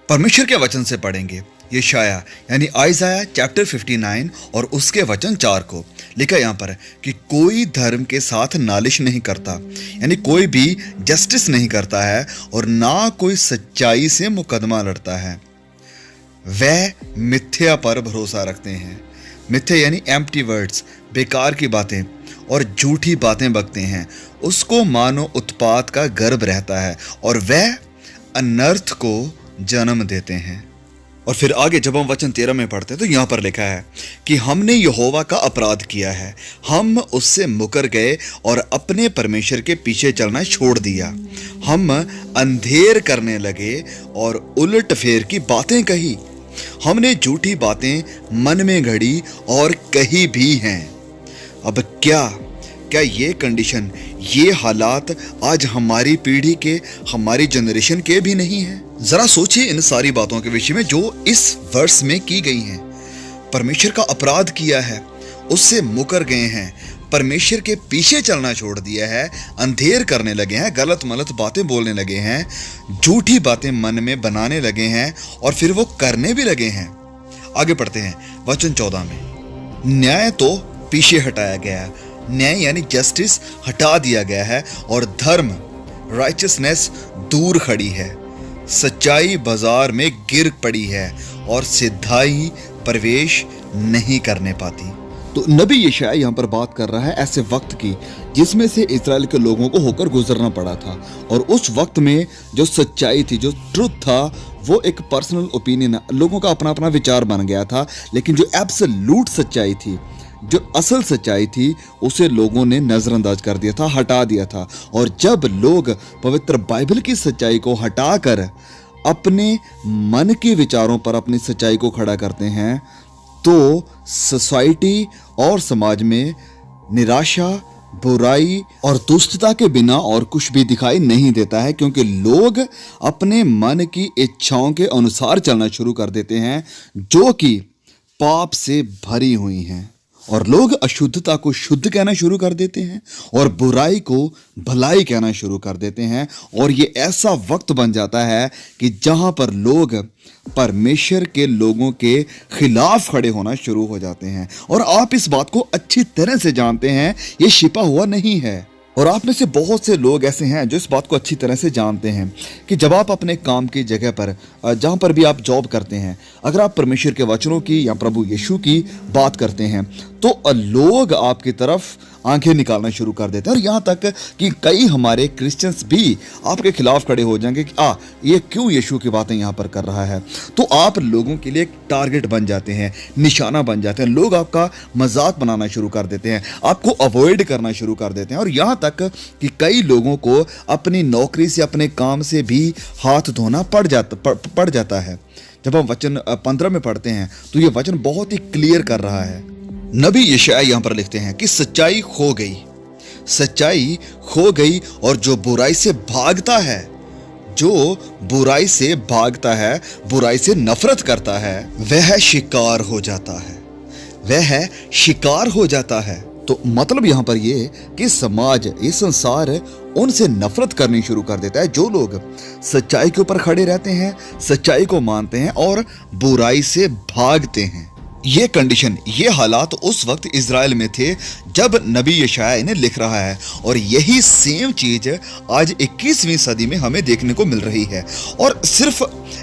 परमेश्वर के वचन से पढ़ेंगे यशाया यानी आइज़ाया चैप्टर 59 और उसके वचन 4 को। लिखा यहाँ पर कि कोई धर्म के साथ नालिश नहीं करता, यानी कोई भी जस्टिस नहीं करता है और ना कोई सच्चाई से मुकदमा लड़ता है। वह मिथ्या पर भरोसा रखते हैं। मिथ्या यानी एम्प्टी वर्ड्स, बेकार की बातें और झूठी बातें बकते हैं। उसको मानो उत्पात का गर्भ रहता है और वह अनर्थ को जन्म देते हैं। और फिर आगे जब हम वचन 13 में पढ़ते हैं तो यहाँ पर लिखा है कि हमने यहोवा का अपराध किया है, हम उससे मुकर गए और अपने परमेश्वर के पीछे चलना छोड़ दिया। हम अंधेर करने लगे और उलट फेर की बातें कही। हमने झूठी बातें मन में घड़ी और कही भी हैं। अब क्या ये कंडीशन, ये हालात आज हमारी पीढ़ी के, हमारी जनरेशन के भी नहीं है? जरा सोचिए इन सारी बातों के विषय में जो इस वर्ष में की गई हैं। परमेश्वर का अपराध किया है, उससे मुकर गए हैं, परमेश्वर के पीछे चलना छोड़ दिया है, अंधेर करने लगे हैं, गलत मलत बातें बोलने लगे हैं, झूठी बातें मन में बनाने लगे हैं और फिर वो करने भी लगे हैं। आगे पढ़ते हैं वचन 14 में, न्याय तो पीछे हटाया गया, न्याय यानी जस्टिस हटा दिया गया है और धर्म राइचसनेस दूर खड़ी है। सच्चाई बाजार में गिर पड़ी है और सिद्धाई प्रवेश नहीं करने पाती। तो नबी यशाया यहाँ पर बात कर रहा है ऐसे वक्त की जिसमें से इस्राएल के लोगों को होकर गुजरना पड़ा था। और उस वक्त में जो सच्चाई थी, जो ट्रुथ था, वो एक पर्सनल ओपिनियन, लोगों का अपना अपना विचार बन गया था। लेकिन जो एब्सोल्यूट सच्चाई थी, जो असल सच्चाई थी, उसे लोगों ने नजरअंदाज कर दिया था, हटा दिया था। और जब लोग पवित्र बाइबल की सच्चाई को हटाकर अपने मन के विचारों पर अपनी सच्चाई को खड़ा करते हैं तो सोसाइटी और समाज में निराशा, बुराई और दुष्टता के बिना और कुछ भी दिखाई नहीं देता है, क्योंकि लोग अपने मन की इच्छाओं के अनुसार चलना शुरू कर देते हैं जो कि पाप से भरी हुई हैं। और लोग अशुद्धता को शुद्ध कहना शुरू कर देते हैं और बुराई को भलाई कहना शुरू कर देते हैं। और ये ऐसा वक्त बन जाता है कि जहां पर लोग परमेश्वर के लोगों के खिलाफ खड़े होना शुरू हो जाते हैं। और आप इस बात को अच्छी तरह से जानते हैं, ये छिपा हुआ नहीं है। और आप में से बहुत से लोग ऐसे हैं जो इस बात को अच्छी तरह से जानते हैं कि जब आप अपने काम की जगह पर, जहाँ पर भी आप जॉब करते हैं, अगर आप परमेश्वर के वचनों की या प्रभु यीशु की बात करते हैं तो लोग आपकी तरफ आंखें निकालना शुरू कर देते हैं। और यहाँ तक कि कई हमारे क्रिश्चियंस भी आपके खिलाफ खड़े हो जाएंगे कि ये क्यों यीशु की बातें यहाँ पर कर रहा है। तो आप लोगों के लिए एक टारगेट बन जाते हैं, निशाना बन जाते हैं। लोग आपका मजाक बनाना शुरू कर देते हैं, आपको अवॉइड करना शुरू कर देते हैं। और यहाँ तक कि कई लोगों को अपनी नौकरी से, अपने काम से भी हाथ धोना पड़ जाता है। जब हम वचन 15 में पढ़ते हैं तो ये वचन बहुत ही क्लियर कर रहा है। नबी यशाया यहाँ पर लिखते हैं कि सच्चाई खो गई, सच्चाई खो गई और जो बुराई से भागता है, जो बुराई से भागता है, बुराई से नफरत करता है, वह शिकार हो जाता है, वह शिकार हो जाता है। तो मतलब यहाँ पर ये कि समाज, ये संसार उनसे नफरत करनी शुरू कर देता है जो लोग सच्चाई के ऊपर खड़े रहते हैं, सच्चाई को मानते हैं और बुराई से भागते हैं। ये कंडीशन, ये हालात उस वक्त इज़राइल में थे जब नबी यशाया इन्हें लिख रहा है। और यही सेम चीज आज 21वीं सदी में हमें देखने को मिल रही है। और सिर्फ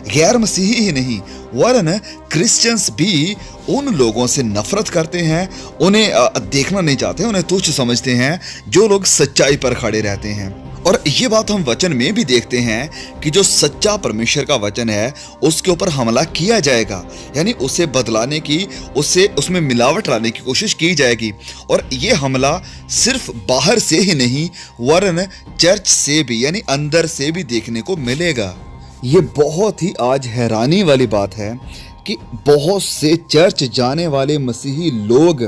गैर मसीही ही नहीं, वरन क्रिश्चियंस भी उन लोगों से नफरत करते हैं, उन्हें देखना नहीं चाहते, उन्हें तुच्छ समझते हैं जो लोग सच्चाई पर खड़े रहते हैं। और ये बात हम वचन में भी देखते हैं कि जो सच्चा परमेश्वर का वचन है उसके ऊपर हमला किया जाएगा, यानी उसे बदलाने की, उसमें मिलावट लाने की कोशिश की जाएगी। और ये हमला सिर्फ बाहर से ही नहीं वरन चर्च से भी, यानी अंदर से भी देखने को मिलेगा। ये बहुत ही आज हैरानी वाली बात है कि बहुत से चर्च जाने वाले मसीही लोग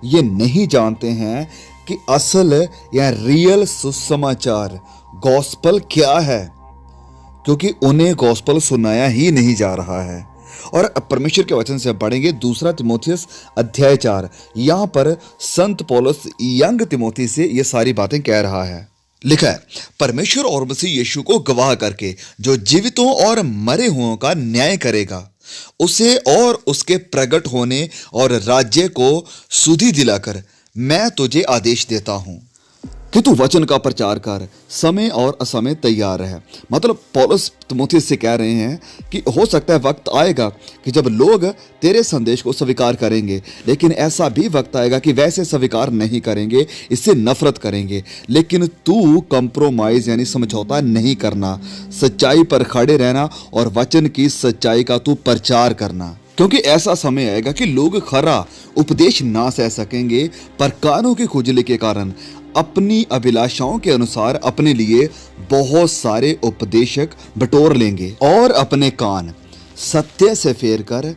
ये नहीं जानते हैं कि असल या रियल सुसमाचार गॉस्पल क्या है, क्योंकि उन्हें गॉस्पल सुनाया ही नहीं जा रहा है। और परमेश्वर के वचन से पढ़ेंगे 2 तिमोथियस अध्याय 4। यहाँ पर संत पौलुस यंग तिमोथी से ये सारी बातें कह रहा है। लिखा है, परमेश्वर और मसीह यीशु को गवाह करके जो जीवितों और मरे हुओं का न्याय करेगा, उसे और उसके प्रकट होने और राज्य को सुधि दिलाकर मैं तुझे आदेश देता हूं कि तू वचन का प्रचार कर, समय और असमय तैयार रहे। मतलब पौलुस तीमुथियुस से कह रहे हैं कि हो सकता है वक्त आएगा कि जब लोग तेरे संदेश को स्वीकार करेंगे, लेकिन ऐसा भी वक्त आएगा कि वैसे स्वीकार नहीं करेंगे, इससे नफरत करेंगे। लेकिन तू कंप्रोमाइज यानी समझौता नहीं करना, सच्चाई पर खड़े रहना और वचन की सच्चाई का तू प्रचार करना, क्योंकि ऐसा समय आएगा कि लोग खरा उपदेश ना सह सकेंगे, पर कानों की खुजली के कारण अपनी अभिलाषाओं के अनुसार अपने लिए बहुत सारे उपदेशक बटोर लेंगे और अपने कान सत्य से फेर कर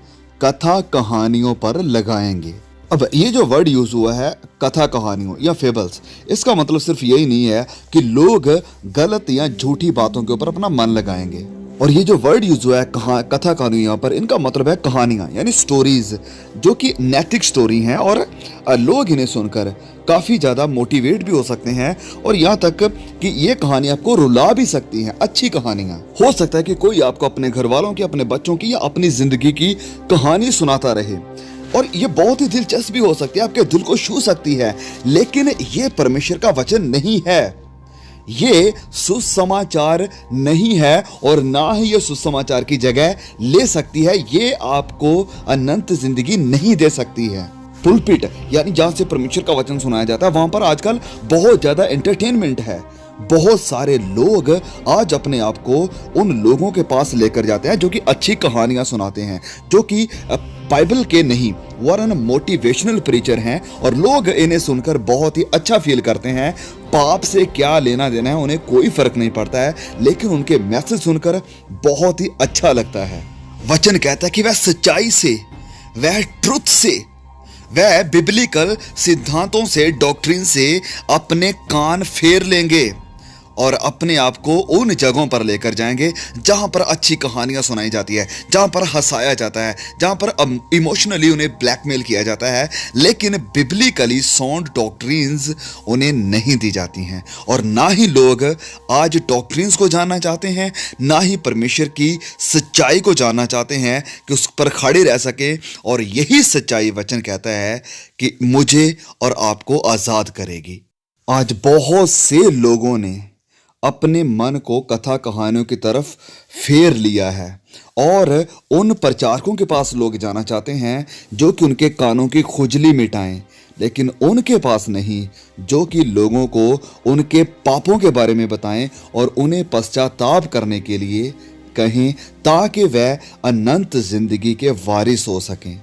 कथा कहानियों पर लगाएंगे। अब ये जो वर्ड यूज हुआ है कथा कहानियों या फेबल्स, इसका मतलब सिर्फ यही नहीं है कि लोग गलत या झूठी बातों के ऊपर अपना मन लगाएंगे। और ये जो वर्ड यूज हुआ है कथा कहानी, यहाँ पर इनका मतलब है कहानियां यानी स्टोरीज, जो कि नैतिक स्टोरी हैं और लोग इन्हें सुनकर काफी ज्यादा मोटिवेट भी हो सकते हैं, और यहाँ तक कि ये कहानी आपको रुला भी सकती हैं। अच्छी कहानियां, हो सकता है कि कोई आपको अपने घर वालों की, अपने बच्चों की या अपनी जिंदगी की कहानी सुनाता रहे, और ये बहुत ही दिलचस्प भी हो सकती है, आपके दिल को छू सकती है, लेकिन ये परमेश्वर का वचन नहीं है, ये सुसमाचार नहीं है, और ना ही ये सुसमाचार की जगह ले सकती है। ये आपको अनंत जिंदगी नहीं दे सकती है। पुलपिट यानी जहां से परमेश्वर का वचन सुनाया जाता है, वहां पर आजकल बहुत ज्यादा एंटरटेनमेंट है। बहुत सारे लोग आज अपने आप को उन लोगों के पास लेकर जाते हैं जो कि अच्छी कहानियां सुनाते हैं, जो कि बाइबल के नहीं वरन मोटिवेशनल प्रीचर हैं, और लोग इन्हें सुनकर बहुत ही अच्छा फील करते हैं। पाप से क्या लेना देना है उन्हें कोई फर्क नहीं पड़ता है, लेकिन उनके मैसेज सुनकर बहुत ही अच्छा लगता है। वचन कहता है कि वह सच्चाई से, वह ट्रुथ से, वह बिब्लिकल सिद्धांतों से, डॉक्ट्रिन से अपने कान फेर लेंगे और अपने आप को उन जगहों पर लेकर जाएंगे जहां पर अच्छी कहानियां सुनाई जाती है, जहां पर हंसाया जाता है, जहां पर इमोशनली उन्हें ब्लैकमेल किया जाता है, लेकिन बिब्लिकली साउंड डॉक्ट्रिन्स उन्हें नहीं दी जाती हैं। और ना ही लोग आज डॉक्ट्रिन्स को जानना चाहते हैं, ना ही परमेश्वर की सच्चाई को जानना चाहते हैं कि उस पर खड़े रह सके। और यही सच्चाई वचन कहता है कि मुझे और आपको आजाद करेगी। आज बहुत से लोगों ने अपने मन को कथा कहानियों की तरफ फेर लिया है, और उन प्रचारकों के पास लोग जाना चाहते हैं जो कि उनके कानों की खुजली मिटाएं, लेकिन उनके पास नहीं, जो कि लोगों को उनके पापों के बारे में बताएं और उन्हें पश्चाताप करने के लिए कहें, ताकि वह अनंत जिंदगी के वारिस हो सकें।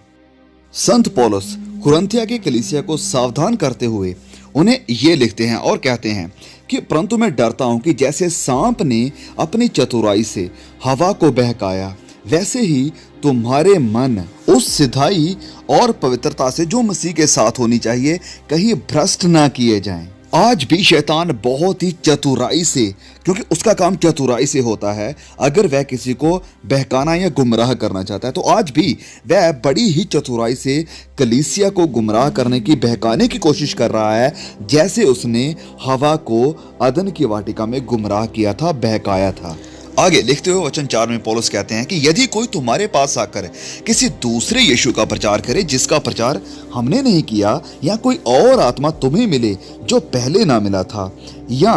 संत पौलुस कुरिन्थिया की कलीसिया को सावधान करते हुए उन्हें ये लिखते हैं और कहते हैं कि परंतु मैं डरता हूं कि जैसे सांप ने अपनी चतुराई से हवा को बहकाया, वैसे ही तुम्हारे मन उस सिधाई और पवित्रता से जो मसीह के साथ होनी चाहिए कहीं भ्रष्ट ना किए जाएं। आज भी शैतान बहुत ही चतुराई से, क्योंकि उसका काम चतुराई से होता है, अगर वह किसी को बहकाना या गुमराह करना चाहता है तो आज भी वह बड़ी ही चतुराई से कलीसिया को गुमराह करने की, बहकाने की कोशिश कर रहा है, जैसे उसने हवा को अदन की वाटिका में गुमराह किया था, बहकाया था। आगे लिखते हुए वचन 4 में पौलुस कहते हैं कि यदि कोई तुम्हारे पास आकर किसी दूसरे यीशु का प्रचार करे जिसका प्रचार हमने नहीं किया, या कोई और आत्मा तुम्हें मिले जो पहले ना मिला था, या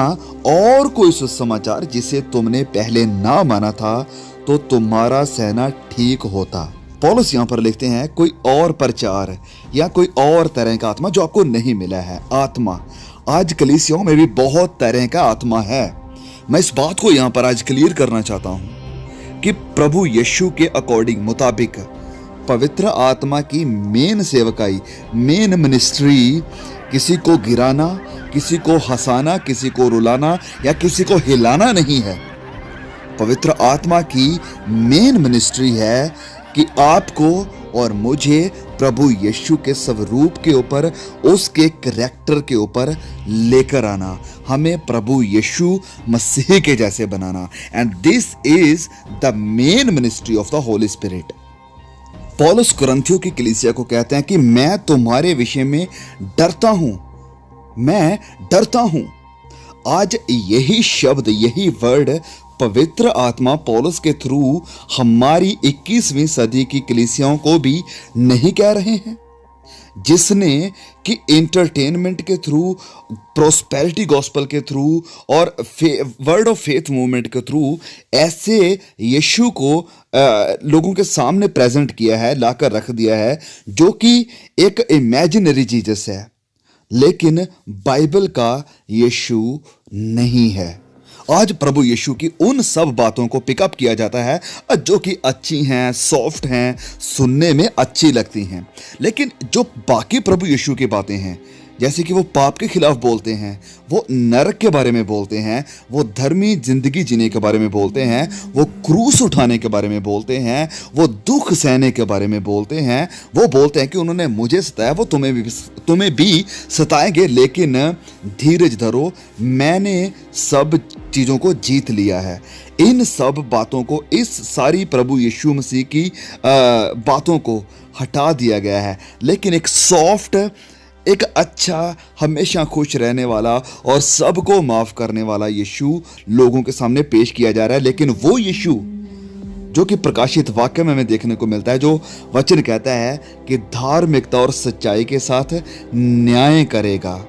और कोई सुसमाचार जिसे तुमने पहले ना माना था, तो तुम्हारा सहना ठीक होता। पौलुस यहाँ पर लिखते हैं कोई और प्रचार या कोई और तरह का आत्मा जो आपको नहीं मिला है। आत्मा आज कलीसियाओं में भी बहुत तरह का आत्मा है। मैं इस बात को यहाँ पर आज क्लियर करना चाहता हूँ कि प्रभु यीशु के अकॉर्डिंग, मुताबिक पवित्र आत्मा की मेन सेवकाई, मेन मिनिस्ट्री किसी को गिराना, किसी को हंसाना, किसी को रुलाना या किसी को हिलाना नहीं है। पवित्र आत्मा की मेन मिनिस्ट्री है कि आपको और मुझे प्रभु यीशु के स्वरूप के ऊपर, उसके कैरेक्टर के ऊपर लेकर आना, हमें प्रभु यीशु मसीह के जैसे बनाना। And this is the main ministry of the Holy Spirit. पौलुस कुरिन्थियों की कलीसिया को कहते हैं कि मैं तुम्हारे विषय में डरता हूं, मैं डरता हूं। आज यही शब्द, यही वर्ड पवित्र आत्मा पौलुस के थ्रू हमारी 21वीं सदी की कलीसियाओं को भी नहीं कह रहे हैं, जिसने कि इंटरटेनमेंट के थ्रू, प्रोस्पेरिटी गॉस्पल के थ्रू और वर्ड ऑफ फेथ मूवमेंट के थ्रू ऐसे यीशु को लोगों के सामने प्रेजेंट किया है, लाकर रख दिया है, जो कि एक इमेजिनरी जीसस है, लेकिन बाइबल का यीशु नहीं है। आज प्रभु यीशु की उन सब बातों को पिकअप किया जाता है जो कि अच्छी हैं, सॉफ्ट हैं, सुनने में अच्छी लगती हैं, लेकिन जो बाकी प्रभु यीशु की बातें हैं, जैसे कि वो पाप के खिलाफ बोलते हैं, वो नरक के बारे में बोलते हैं, वो धर्मी जिंदगी जीने के बारे में बोलते हैं, वो क्रूस उठाने के बारे में बोलते हैं, वो दुख सहने के बारे में बोलते हैं, वो बोलते हैं कि उन्होंने मुझे सताया, वो तुम्हें भी सताएंगे, लेकिन धीरज धरो, मैंने सब चीज़ों को जीत लिया है। इन सब बातों को, इस सारी प्रभु यीशु मसीह की बातों को हटा दिया गया है, लेकिन एक सॉफ्ट, एक अच्छा, हमेशा खुश रहने वाला और सबको माफ करने वाला यीशु लोगों के सामने पेश किया जा रहा है। लेकिन वो यीशु जो कि प्रकाशित वाक्य में हमें देखने को मिलता है, जो वचन कहता है कि धार्मिकता और सच्चाई के साथ न्याय करेगा,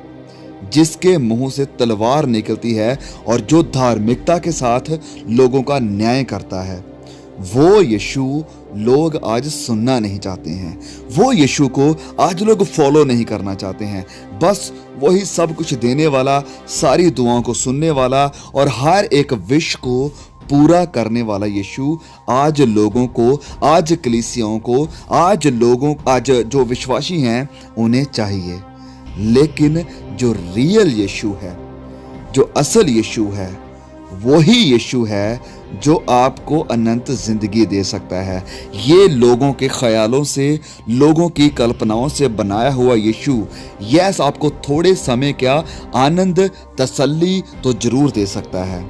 जिसके मुंह से तलवार निकलती है और जो धार्मिकता के साथ लोगों का न्याय करता है, वो यीशु लोग आज सुनना नहीं चाहते हैं। वो यीशु को आज लोग फॉलो नहीं करना चाहते हैं। बस वही सब कुछ देने वाला, सारी दुआओं को सुनने वाला और हर एक विश को पूरा करने वाला यीशु आज लोगों को, आज कलीसियाओं को, आज जो विश्वासी हैं उन्हें चाहिए। लेकिन जो रियल यीशु है, जो असल यीशु है, वही यीशु है जो आपको अनंत जिंदगी दे सकता है। ये लोगों के ख्यालों से, लोगों की कल्पनाओं से बनाया हुआ यीशु, यस, आपको थोड़े समय क्या आनंद, तसल्ली तो जरूर दे सकता है,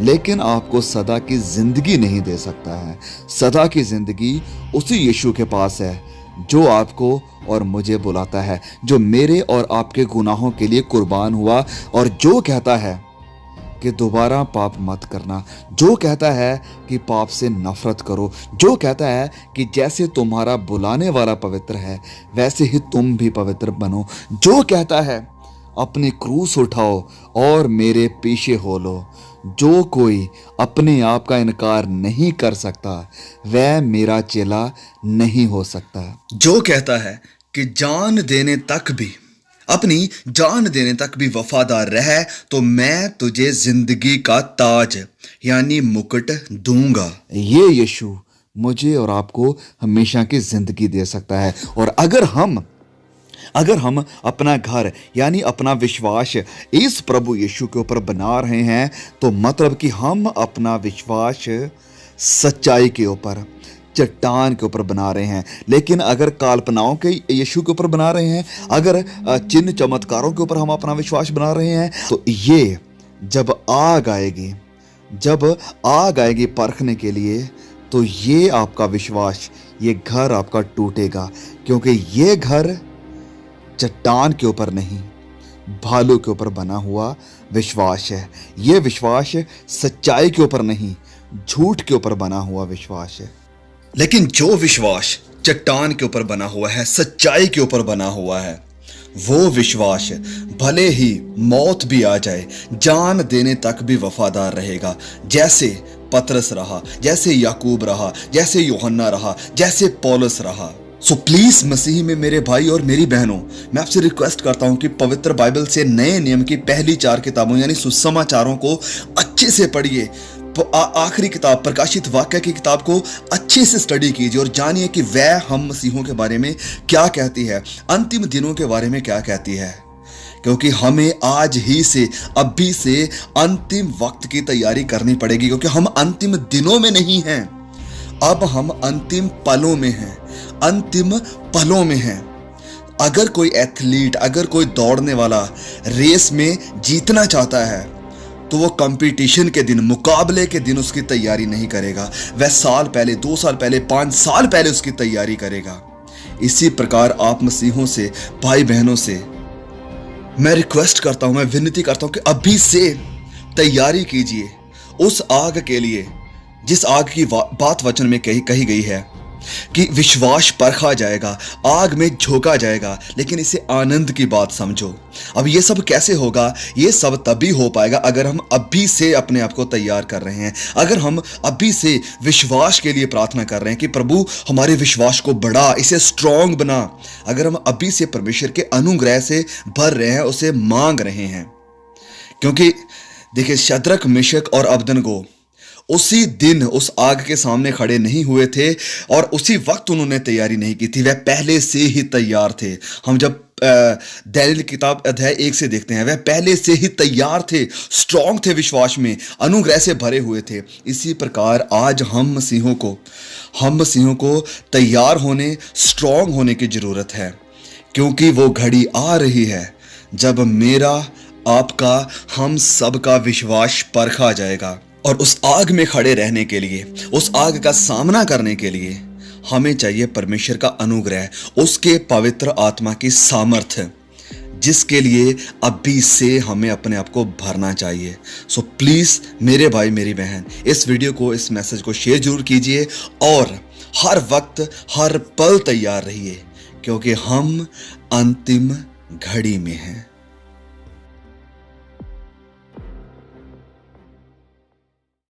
लेकिन आपको सदा की जिंदगी नहीं दे सकता है। सदा की जिंदगी उसी यीशु के पास है जो आपको और मुझे बुलाता है, जो मेरे और आपके गुनाहों के लिए कुर्बान हुआ और जो कहता है कि दोबारा पाप मत करना, जो कहता है कि पाप से नफरत करो, जो कहता है कि जैसे तुम्हारा बुलाने वाला पवित्र है वैसे ही तुम भी पवित्र बनो, जो कहता है अपनी क्रूस उठाओ और मेरे पीछे हो लो। जो कोई अपने आप का इनकार नहीं कर सकता वह मेरा चेला नहीं हो सकता। जो कहता है कि जान देने तक भी, अपनी जान देने तक भी वफादार रह, तो मैं तुझे जिंदगी का ताज यानी मुकुट दूंगा। ये यीशु मुझे और आपको हमेशा की जिंदगी दे सकता है। और अगर हम अपना घर यानी अपना विश्वास इस प्रभु यीशु के ऊपर बना रहे हैं, तो मतलब कि हम अपना विश्वास सच्चाई के ऊपर, चट्टान के ऊपर बना रहे हैं। लेकिन अगर कल्पनाओं के यीशु के ऊपर बना रहे हैं, अगर चिन्ह चमत्कारों के ऊपर हम अपना विश्वास बना रहे हैं, तो ये जब आग आएगी परखने के लिए, तो ये आपका विश्वास, ये घर आपका टूटेगा, क्योंकि ये घर चट्टान के ऊपर नहीं, भालू के ऊपर बना हुआ विश्वास है। ये विश्वास सच्चाई के ऊपर नहीं, झूठ के ऊपर बना हुआ विश्वास है। लेकिन जो विश्वास चट्टान के ऊपर बना हुआ है, सच्चाई के ऊपर बना हुआ है, वो विश्वास भले ही मौत भी आ जाए, जान देने तक भी वफादार रहेगा। जैसे पतरस रहा, जैसे याकूब रहा, जैसे यूहन्ना रहा, जैसे पौलुस रहा। सो प्लीज मसीह में मेरे भाई और मेरी बहनों, मैं आपसे रिक्वेस्ट करता हूं कि पवित्र बाइबल से नए नियम की पहली 4 किताबों यानी सुसमाचारों को अच्छे से पढ़िए। आखिरी किताब प्रकाशित वाक्य की किताब को अच्छे से स्टडी कीजिए और जानिए कि वह हम मसीहों के बारे में क्या कहती है, अंतिम दिनों के बारे में क्या कहती है। क्योंकि हमें आज ही से, अभी से अंतिम वक्त की तैयारी करनी पड़ेगी, क्योंकि हम अंतिम दिनों में नहीं हैं, अब हम अंतिम पलों में हैं, अंतिम पलों में हैं। अगर कोई एथलीट, अगर कोई दौड़ने वाला रेस में जीतना चाहता है, तो वो कंपटीशन के दिन, मुकाबले के दिन उसकी तैयारी नहीं करेगा, वह साल पहले, 2 साल पहले, 5 साल पहले उसकी तैयारी करेगा। इसी प्रकार आप मसीहों से, भाई बहनों से मैं रिक्वेस्ट करता हूं, मैं विनती करता हूं कि अभी से तैयारी कीजिए उस आग के लिए जिस आग की बात वचन में कही गई है कि विश्वास परखा जाएगा, आग में झोंका जाएगा, लेकिन इसे आनंद की बात समझो। अब ये सब कैसे होगा? ये सब तभी हो पाएगा अगर हम अभी से अपने आप को तैयार कर रहे हैं, अगर हम अभी से विश्वास के लिए प्रार्थना कर रहे हैं कि प्रभु हमारे विश्वास को बढ़ा, इसे स्ट्रांग बना। अगर हम अभी से परमेश्वर के अनुग्रह से भर रहे हैं, उसे मांग रहे हैं। क्योंकि देखिए, शद्रक, मेशक और अबदनगो उसी दिन उस आग के सामने खड़े नहीं हुए थे और उसी वक्त उन्होंने तैयारी नहीं की थी, वह पहले से ही तैयार थे। हम जब दानियेल की किताब अध्याय 1 से देखते हैं, वह पहले से ही तैयार थे, स्ट्रांग थे, विश्वास में अनुग्रह से भरे हुए थे। इसी प्रकार आज हम मसीहों को तैयार होने, स्ट्रांग होने की जरूरत है, क्योंकि वो घड़ी आ रही है जब मेरा, आपका, हम सबका विश्वास परखा जाएगा। और उस आग में खड़े रहने के लिए, उस आग का सामना करने के लिए हमें चाहिए परमेश्वर का अनुग्रह, उसके पवित्र आत्मा की सामर्थ्य, जिसके लिए अभी से हमें अपने आप को भरना चाहिए। सो प्लीज मेरे भाई, मेरी बहन, इस वीडियो को, इस मैसेज को शेयर जरूर कीजिए और हर वक्त, हर पल तैयार रहिए, क्योंकि हम अंतिम घड़ी में हैं।